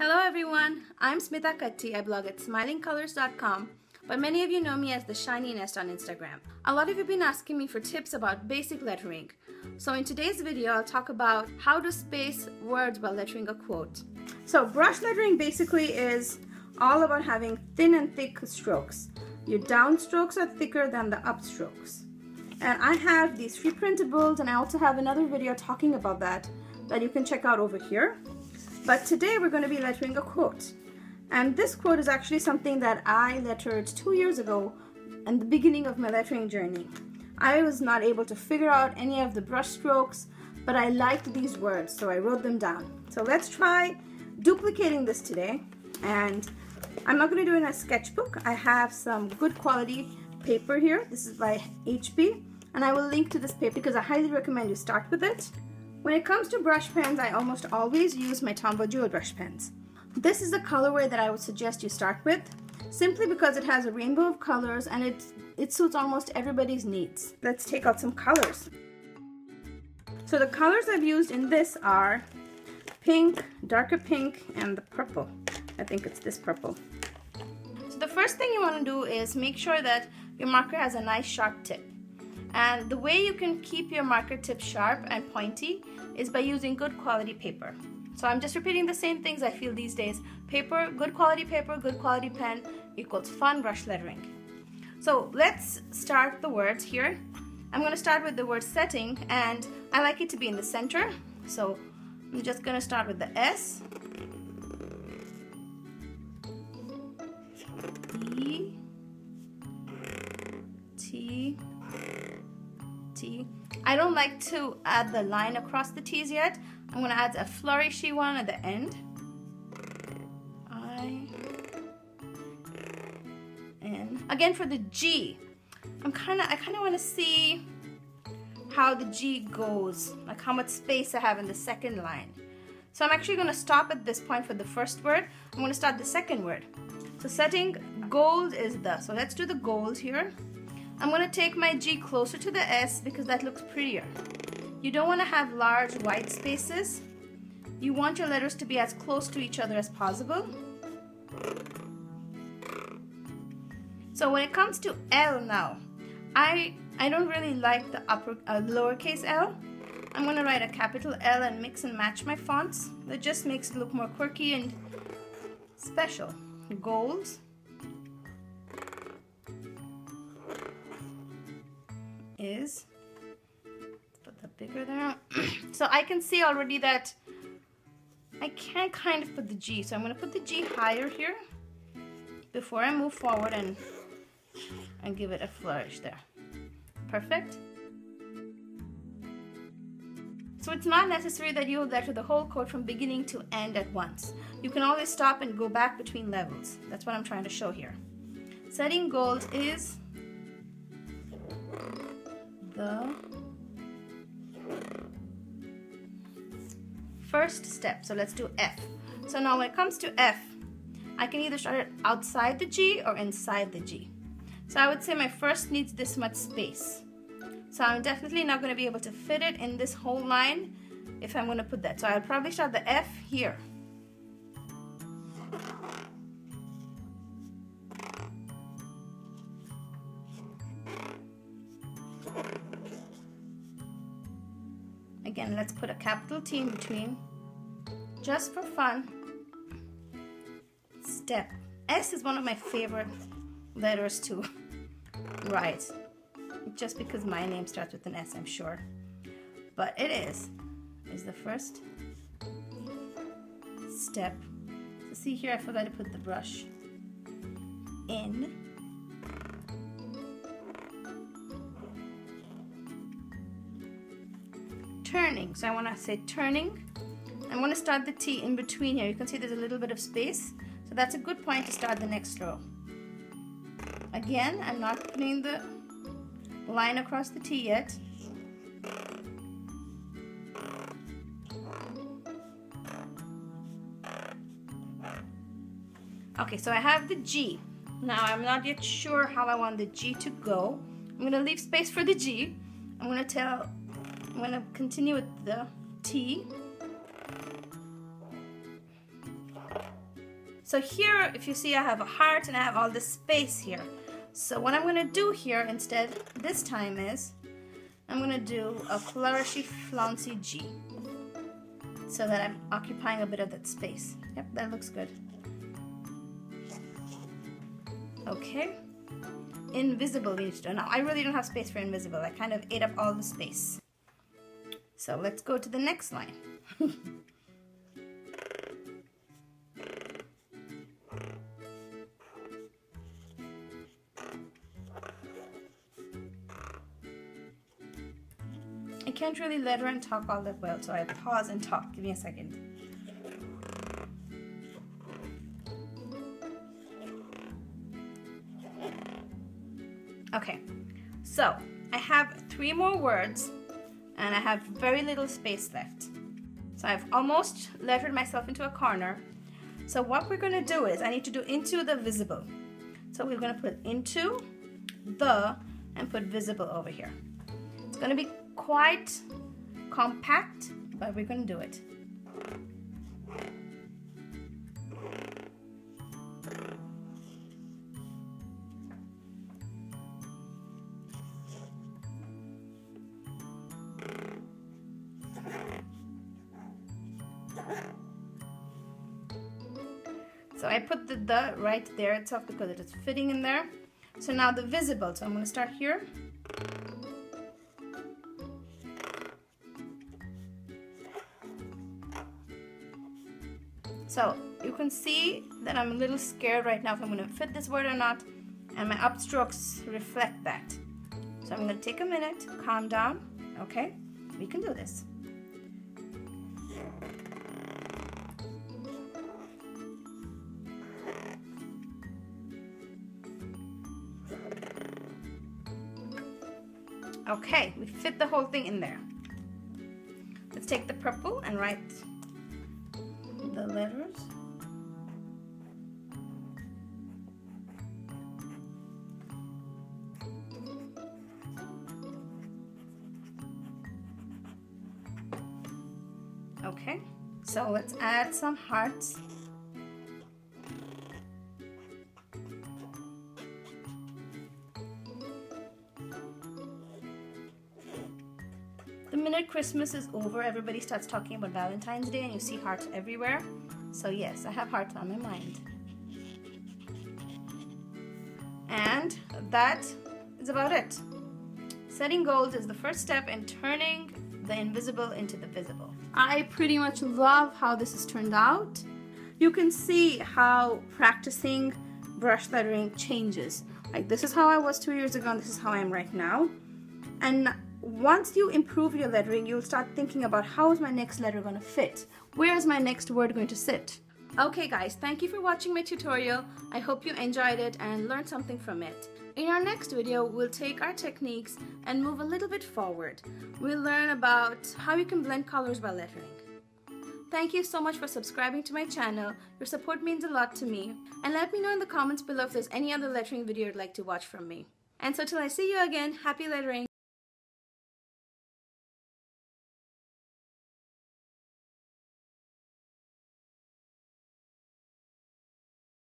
Hello everyone, I'm Smita Katti. I blog at smilingcolors.com, but many of you know me as the Shiny Nest on Instagram. A lot of you have been asking me for tips about basic lettering. So in today's video, I'll talk about how to space words while lettering a quote. So brush lettering basically is all about having thin and thick strokes. Your down strokes are thicker than the up strokes. And I have these free printables, and I also have another video talking about that you can check out over here. But today we're going to be lettering a quote. And this quote is actually something that I lettered 2 years ago in the beginning of my lettering journey. I was not able to figure out any of the brush strokes, but I liked these words, so I wrote them down. So let's try duplicating this today. And I'm not going to do it in a sketchbook. I have some good quality paper here. This is by HB, and I will link to this paper because I highly recommend you start with it. When it comes to brush pens, I almost always use my Tombow dual brush pens. This is the colorway that I would suggest you start with, simply because it has a rainbow of colors and it suits almost everybody's needs. Let's take out some colors. So the colors I've used in this are pink, darker pink, and the purple. I think it's this purple. So the first thing you want to do is make sure that your marker has a nice sharp tip. And the way you can keep your marker tip sharp and pointy is by using good quality paper. So I'm just repeating the same things I feel these days. Paper, good quality pen equals fun brush lettering. So let's start the words here. I'm going to start with the word setting, and I like it to be in the center. So I'm just going to start with the S, E, T, T. I don't like to add the line across the T's yet. I'm going to add a flourishy one at the end. I, N. Again for the G, I kind of want to see how the G goes, like how much space I have in the second line. So I'm actually going to stop at this point for the first word. I'm going to start the second word. So setting, gold is the. So let's do the gold here. I'm going to take my G closer to the S because that looks prettier. You don't want to have large white spaces. You want your letters to be as close to each other as possible. So when it comes to L now, I don't really like the lowercase l. I'm going to write a capital L and mix and match my fonts. That just makes it look more quirky and special. Gold. Is, put the bigger there. So I can see already that I can kind of put the G, so I'm going to put the G higher here before I move forward and give it a flourish there. Perfect. So it's not necessary that you letter the whole quote from beginning to end at once. You can always stop and go back between levels. That's what I'm trying to show here. Setting gold is the first step. So let's do F. So now when it comes to F, I can either start it outside the G or inside the G. So I would say my first needs this much space. So I'm definitely not going to be able to fit it in this whole line if I'm going to put that. So I'll probably start the F here. Again, let's put a capital T in between, just for fun. Step. S is one of my favorite letters to write, just because my name starts with an S, I'm sure. But it is the first step. So see here, I forgot to put the brush in. Turning, so I want to say turning. I'm going to start the T in between here. You can see there's a little bit of space, so that's a good point to start the next row. Again, I'm not putting the line across the T yet. Okay, so I have the G. Now I'm not yet sure how I want the G to go. I'm going to leave space for the G. I'm going to continue with the T. So here, if you see, I have a heart and I have all this space here. So what I'm going to do here instead this time is I'm going to do a flourishy flouncy G, so that I'm occupying a bit of that space. Yep, that looks good. Okay. Invisible we need to do. Now I really don't have space for invisible. I kind of ate up all the space. So let's go to the next line. I can't really letter and talk all that well, so I pause and talk. Give me a second. Okay, so I have 3 more words and I have very little space left. So I've almost lettered myself into a corner. So what we're going to do is I need to do into the visible. So we're going to put into the and put visible over here. It's going to be quite compact, but we're going to do it. So I put the right there itself because it is fitting in there. So now the visible, so I'm going to start here. So you can see that I'm a little scared right now if I'm going to fit this word or not, and my upstrokes reflect that. So I'm going to take a minute, calm down, okay? We can do this. Okay, we fit the whole thing in there. Let's take the purple and write the letters. Okay, so let's add some hearts. The minute Christmas is over, everybody starts talking about Valentine's Day and you see hearts everywhere. So yes, I have hearts on my mind. And that is about it. Setting goals is the first step in turning the invisible into the visible. I pretty much love how this has turned out. You can see how practicing brush lettering changes. Like this is how I was 2 years ago and this is how I am right now. And once you improve your lettering, you'll start thinking about how is my next letter going to fit? Where is my next word going to sit? Okay guys, thank you for watching my tutorial. I hope you enjoyed it and learned something from it. In our next video, we'll take our techniques and move a little bit forward. We'll learn about how you can blend colors by lettering. Thank you so much for subscribing to my channel. Your support means a lot to me. And let me know in the comments below if there's any other lettering video you'd like to watch from me. And so till I see you again, happy lettering!